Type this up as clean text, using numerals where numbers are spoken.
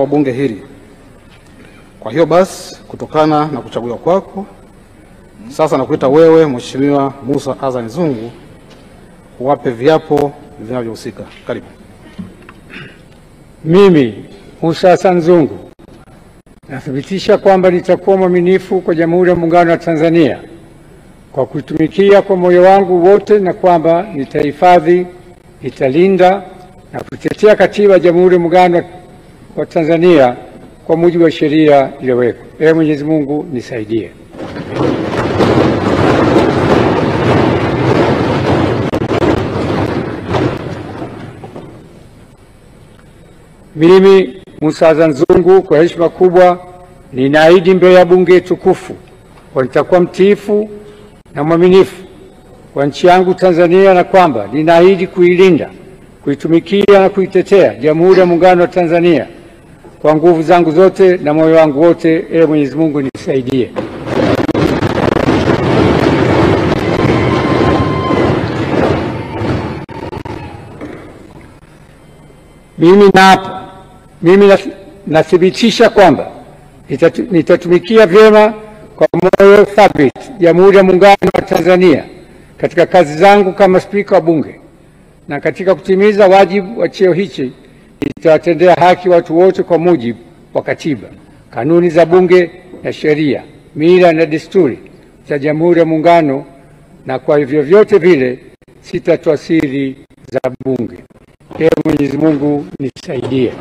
wa bunge hili. Kwa hiyo basi, kutokana na kuchaguliwa kwako, sasa nakuita wewe Mheshimiwa Musa Azzan Zungu uwape viapo vinavyohusika. Karibu. Mimi Musa Azzan Zungu nathibitisha kwamba nitakuwa mwaminifu kwa Jamhuri ya Muungano wa Tanzania kwa kuitumikia kwa moyo wangu wote, na kwamba nitahifadhi, nitalinda na kutetea Katiba ya Jamhuri ya Muungano wa Tanzania kwa mujibu wa sheria iliyowekwa. Ee Mwenyezi Mungu nisaidie. Mimi Musa Azzan Zungu kwa heshima kubwa ninaahidi mbele ya bunge tukufu kwa nitakuwa mtiifu na mwaminifu kwa nchi yangu Tanzania, na kwamba ninaahidi kuilinda, kuitumikia na kuitetea Jamhuri ya Muungano wa Tanzania kwa nguvu zangu zote na moyo wangu wote. Ee Mwenyezi Mungu nisaidie. Mimi nathibitisha kwamba nitatumikia vyema kwa moyo thabiti Jamhuri ya Muungano wa Tanzania katika kazi zangu kama Spika wa Bunge, na katika kutimiza wajibu wa cheo hichi nitawatendea haki watu wote kwa mujibu wa Katiba, kanuni za Bunge na sheria, mila na desturi za Jamhuri ya Muungano, na kwa hivyo vyote vile sitatoa siri za Bunge. Ee Mwenyezi Mungu nisaidie.